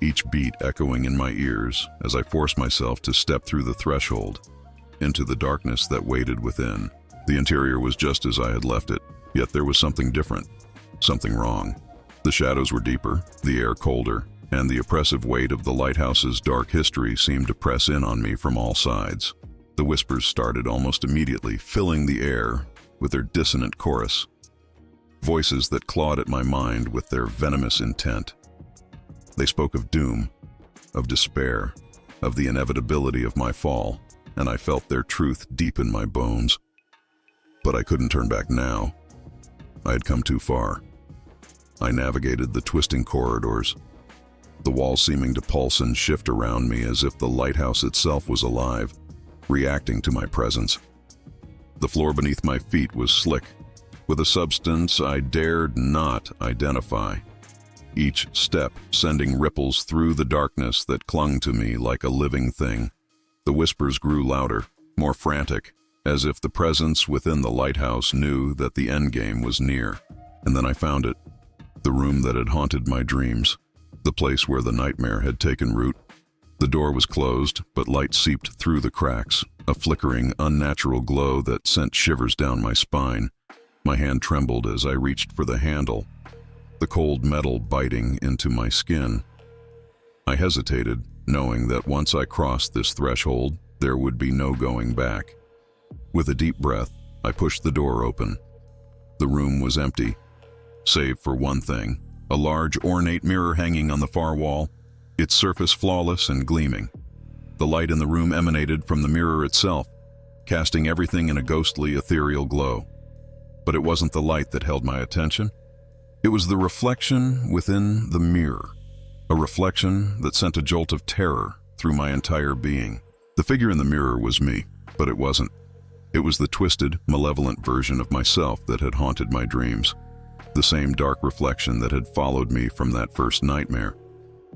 each beat echoing in my ears as I forced myself to step through the threshold into the darkness that waited within. The interior was just as I had left it, yet there was something different, something wrong. The shadows were deeper, the air colder, and the oppressive weight of the lighthouse's dark history seemed to press in on me from all sides. The whispers started almost immediately, filling the air with their dissonant chorus. Voices that clawed at my mind with their venomous intent. They spoke of doom, of despair, of the inevitability of my fall, and I felt their truth deep in my bones. But I couldn't turn back now. I had come too far. I navigated the twisting corridors, the walls seeming to pulse and shift around me as if the lighthouse itself was alive, reacting to my presence. The floor beneath my feet was slick, with a substance I dared not identify, each step sending ripples through the darkness that clung to me like a living thing. The whispers grew louder, more frantic, as if the presence within the lighthouse knew that the endgame was near. And then I found it, the room that had haunted my dreams, the place where the nightmare had taken root. The door was closed, but light seeped through the cracks, a flickering, unnatural glow that sent shivers down my spine. My hand trembled as I reached for the handle, the cold metal biting into my skin. I hesitated, knowing that once I crossed this threshold, there would be no going back. With a deep breath, I pushed the door open. The room was empty, save for one thing, a large, ornate mirror hanging on the far wall, its surface flawless and gleaming. The light in the room emanated from the mirror itself, casting everything in a ghostly, ethereal glow. But it wasn't the light that held my attention. It was the reflection within the mirror, a reflection that sent a jolt of terror through my entire being. The figure in the mirror was me, but it wasn't. It was the twisted, malevolent version of myself that had haunted my dreams, the same dark reflection that had followed me from that first nightmare.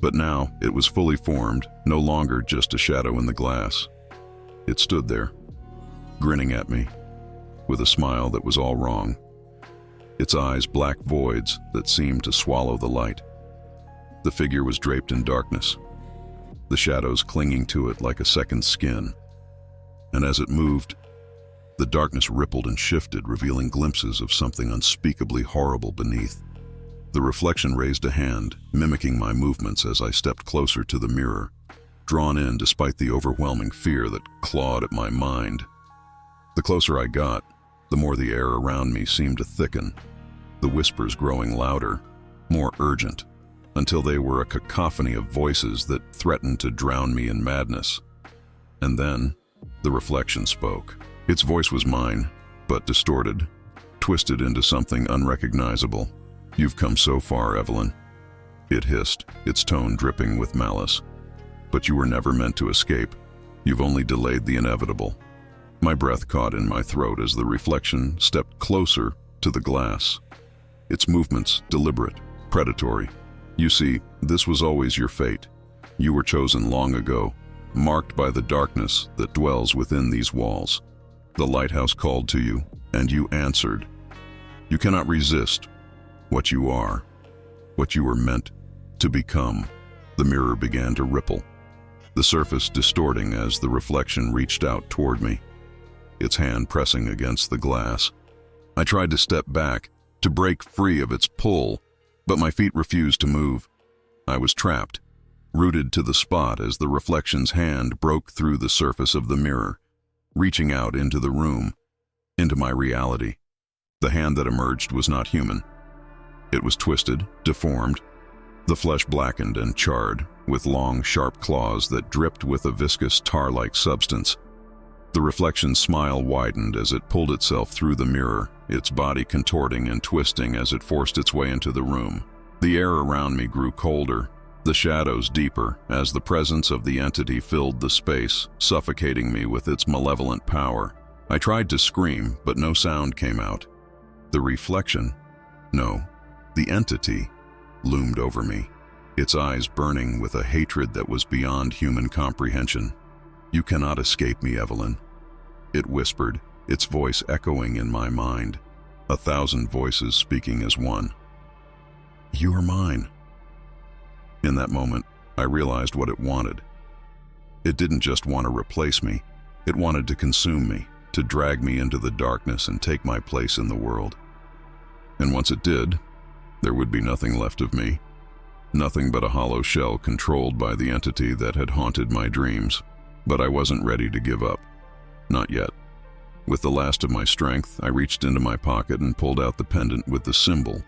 But now it was fully formed, no longer just a shadow in the glass. It stood there, grinning at me, with a smile that was all wrong. Its eyes black voids that seemed to swallow the light. The figure was draped in darkness, the shadows clinging to it like a second skin. And as it moved, the darkness rippled and shifted, revealing glimpses of something unspeakably horrible beneath. The reflection raised a hand, mimicking my movements as I stepped closer to the mirror, drawn in despite the overwhelming fear that clawed at my mind. The closer I got, the more the air around me seemed to thicken, the whispers growing louder, more urgent, until they were a cacophony of voices that threatened to drown me in madness. And then, the reflection spoke. Its voice was mine, but distorted, twisted into something unrecognizable. "You've come so far, Evelyn," it hissed, its tone dripping with malice. "But you were never meant to escape. You've only delayed the inevitable." My breath caught in my throat as the reflection stepped closer to the glass, its movements deliberate, predatory. "You see, this was always your fate. You were chosen long ago, marked by the darkness that dwells within these walls. The lighthouse called to you, and you answered. You cannot resist what you are, what you were meant to become." The mirror began to ripple, the surface distorting as the reflection reached out toward me, its hand pressing against the glass. I tried to step back, to break free of its pull, but my feet refused to move. I was trapped, rooted to the spot as the reflection's hand broke through the surface of the mirror, reaching out into the room, into my reality. The hand that emerged was not human. It was twisted, deformed, the flesh blackened and charred, with long, sharp claws that dripped with a viscous tar-like substance. The reflection's smile widened as it pulled itself through the mirror, its body contorting and twisting as it forced its way into the room. The air around me grew colder, the shadows deeper, as the presence of the entity filled the space, suffocating me with its malevolent power. I tried to scream, but no sound came out. The reflection, no, the entity, loomed over me, its eyes burning with a hatred that was beyond human comprehension. "You cannot escape me, Evelyn," it whispered, its voice echoing in my mind, 1,000 voices speaking as one. "You are mine." In that moment, I realized what it wanted. It didn't just want to replace me, it wanted to consume me, to drag me into the darkness and take my place in the world. And once it did, there would be nothing left of me, nothing but a hollow shell controlled by the entity that had haunted my dreams. But I wasn't ready to give up. Not yet. With the last of my strength, I reached into my pocket and pulled out the pendant with the symbol.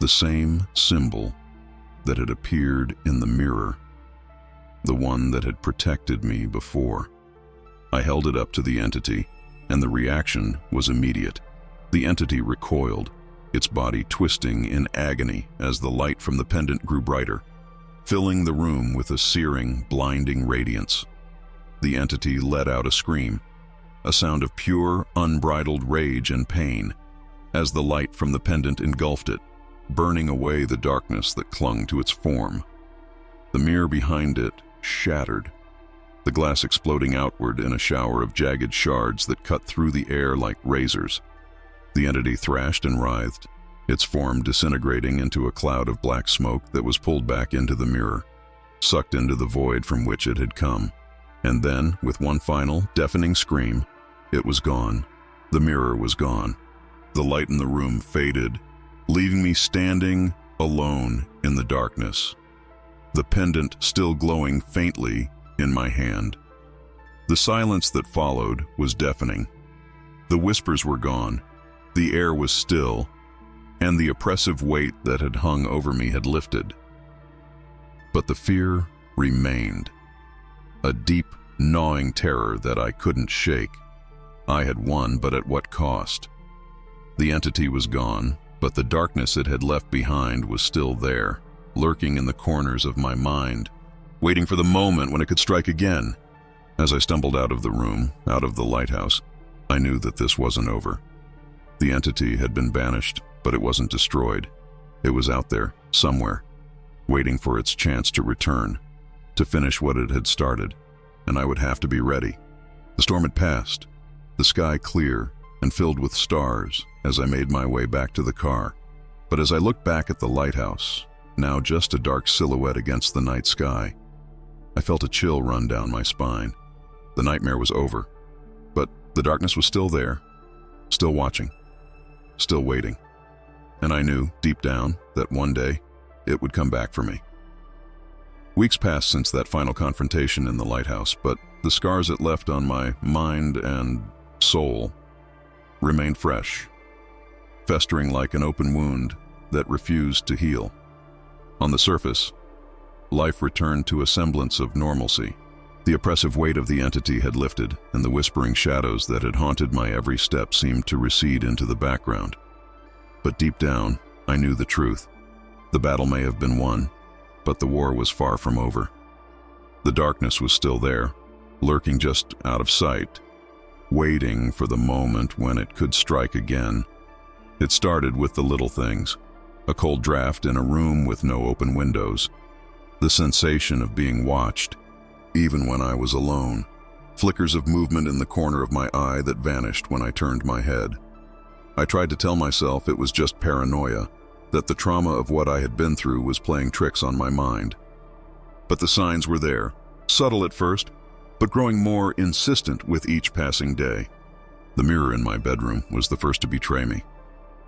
The same symbol that had appeared in the mirror. The one that had protected me before. I held it up to the entity, and the reaction was immediate. The entity recoiled, its body twisting in agony as the light from the pendant grew brighter, filling the room with a searing, blinding radiance. The entity let out a scream, a sound of pure, unbridled rage and pain, as the light from the pendant engulfed it, burning away the darkness that clung to its form. The mirror behind it shattered, the glass exploding outward in a shower of jagged shards that cut through the air like razors. The entity thrashed and writhed, its form disintegrating into a cloud of black smoke that was pulled back into the mirror, sucked into the void from which it had come. And then, with one final, deafening scream, it was gone. The mirror was gone. The light in the room faded, leaving me standing alone in the darkness, the pendant still glowing faintly in my hand. The silence that followed was deafening. The whispers were gone, the air was still, and the oppressive weight that had hung over me had lifted. But the fear remained, a deep, gnawing terror that I couldn't shake. I had won, but at what cost? The entity was gone, but the darkness it had left behind was still there, lurking in the corners of my mind, waiting for the moment when it could strike again. As I stumbled out of the room, out of the lighthouse, I knew that this wasn't over. The entity had been banished, but it wasn't destroyed. It was out there, somewhere, waiting for its chance to return, to finish what it had started, and I would have to be ready. The storm had passed, the sky clear and filled with stars as I made my way back to the car. But as I looked back at the lighthouse, now just a dark silhouette against the night sky, I felt a chill run down my spine. The nightmare was over, but the darkness was still there, still watching, still waiting. And I knew, deep down, that one day it would come back for me. Weeks passed since that final confrontation in the lighthouse, but the scars it left on my mind and soul remained fresh, festering like an open wound that refused to heal. On the surface, life returned to a semblance of normalcy. The oppressive weight of the entity had lifted, and the whispering shadows that had haunted my every step seemed to recede into the background. But deep down, I knew the truth. The battle may have been won, but the war was far from over. The darkness was still there, lurking just out of sight, waiting for the moment when it could strike again. It started with the little things: a cold draft in a room with no open windows, the sensation of being watched, even when I was alone, flickers of movement in the corner of my eye that vanished when I turned my head. I tried to tell myself it was just paranoia, that the trauma of what I had been through was playing tricks on my mind. But the signs were there, subtle at first, but growing more insistent with each passing day. The mirror in my bedroom was the first to betray me.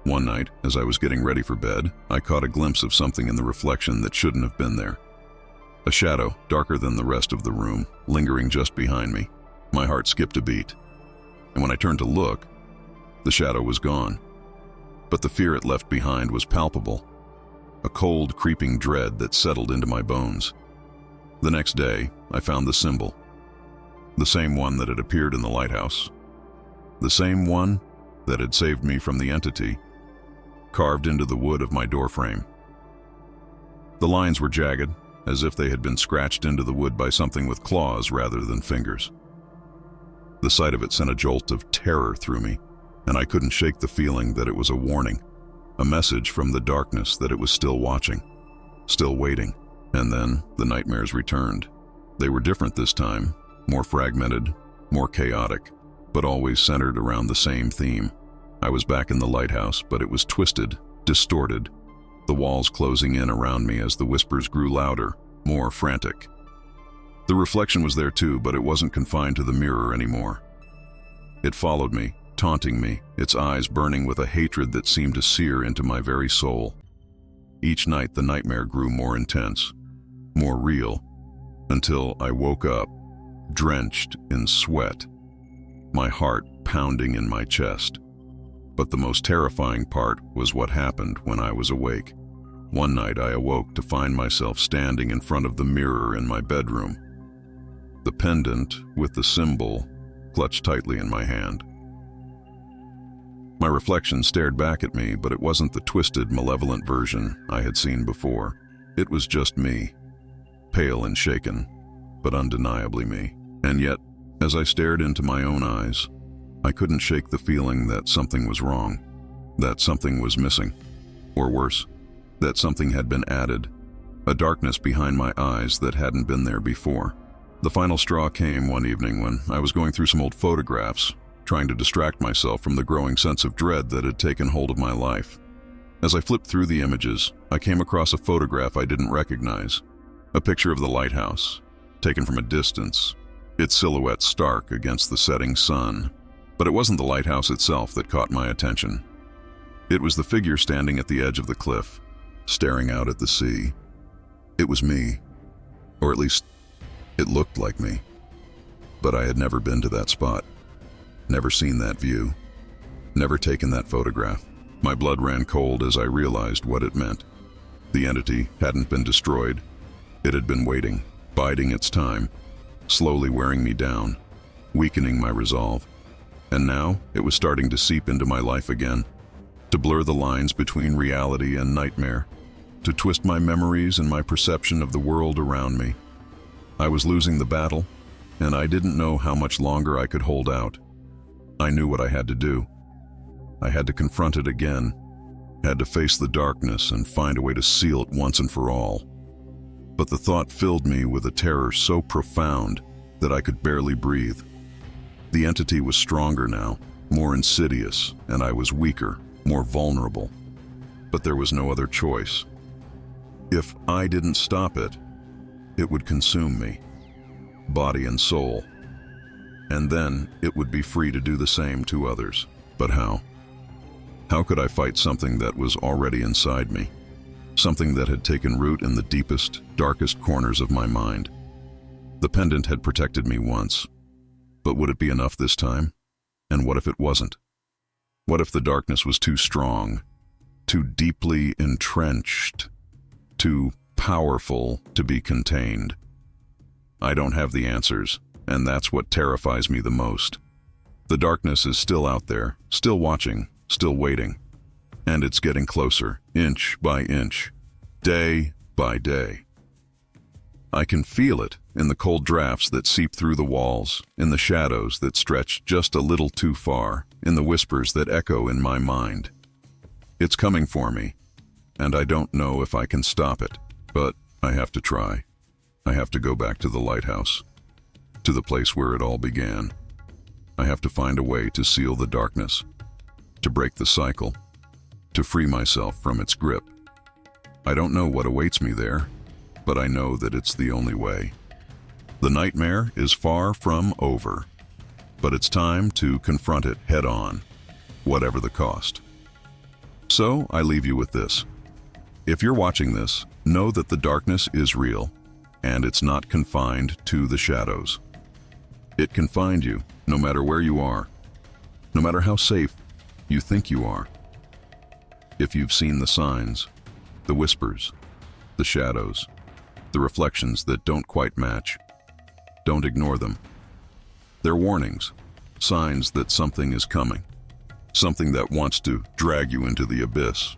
One night, as I was getting ready for bed, I caught a glimpse of something in the reflection that shouldn't have been there. A shadow, darker than the rest of the room, lingering just behind me. My heart skipped a beat. And when I turned to look, the shadow was gone. But the fear it left behind was palpable, a cold, creeping dread that settled into my bones. The next day, I found the symbol. The same one that had appeared in the lighthouse. The same one that had saved me from the entity, carved into the wood of my doorframe. The lines were jagged, as if they had been scratched into the wood by something with claws rather than fingers. The sight of it sent a jolt of terror through me, and I couldn't shake the feeling that it was a warning, a message from the darkness that it was still watching, still waiting. And then the nightmares returned. They were different this time, more fragmented, more chaotic, but always centered around the same theme. I was back in the lighthouse, but it was twisted, distorted, the walls closing in around me as the whispers grew louder, more frantic. The reflection was there too, but it wasn't confined to the mirror anymore. It followed me, taunting me, its eyes burning with a hatred that seemed to sear into my very soul. Each night the nightmare grew more intense, more real, until I woke up, drenched in sweat, my heart pounding in my chest. But the most terrifying part was what happened when I was awake. One night I awoke to find myself standing in front of the mirror in my bedroom, the pendant with the symbol clutched tightly in my hand. My reflection stared back at me, but it wasn't the twisted, malevolent version I had seen before. It was just me, pale and shaken, but undeniably me. And yet, as I stared into my own eyes, I couldn't shake the feeling that something was wrong, that something was missing, or worse, that something had been added, a darkness behind my eyes that hadn't been there before. The final straw came one evening when I was going through some old photographs, trying to distract myself from the growing sense of dread that had taken hold of my life. As I flipped through the images, I came across a photograph I didn't recognize, a picture of the lighthouse, taken from a distance, its silhouette stark against the setting sun. But it wasn't the lighthouse itself that caught my attention. It was the figure standing at the edge of the cliff, staring out at the sea. It was me, or at least it looked like me. But I had never been to that spot, never seen that view, never taken that photograph. My blood ran cold as I realized what it meant. The entity hadn't been destroyed. It had been waiting, biding its time, slowly wearing me down, weakening my resolve. And now it was starting to seep into my life again, to blur the lines between reality and nightmare, to twist my memories and my perception of the world around me. I was losing the battle, and I didn't know how much longer I could hold out. I knew what I had to do. I had to confront it again, had to face the darkness and find a way to seal it once and for all. But the thought filled me with a terror so profound that I could barely breathe. The entity was stronger now, more insidious, and I was weaker, more vulnerable. But there was no other choice. If I didn't stop it, it would consume me, body and soul. And then it would be free to do the same to others. But how? How could I fight something that was already inside me? Something that had taken root in the deepest, darkest corners of my mind. The pendant had protected me once, but would it be enough this time? And what if it wasn't? What if the darkness was too strong, too deeply entrenched, too powerful to be contained? I don't have the answers, and that's what terrifies me the most. The darkness is still out there, still watching, still waiting. And it's getting closer, inch by inch, day by day. I can feel it in the cold drafts that seep through the walls, in the shadows that stretch just a little too far, in the whispers that echo in my mind. It's coming for me, and I don't know if I can stop it, but I have to try. I have to go back to the lighthouse, to the place where it all began. I have to find a way to seal the darkness, to break the cycle, to free myself from its grip. I don't know what awaits me there, but I know that it's the only way. The nightmare is far from over, but it's time to confront it head on, whatever the cost. So I leave you with this. If you're watching this, know that the darkness is real, and it's not confined to the shadows. It can find you, no matter where you are, no matter how safe you think you are. If you've seen the signs, the whispers, the shadows, the reflections that don't quite match, don't ignore them. They're warnings, signs that something is coming, something that wants to drag you into the abyss.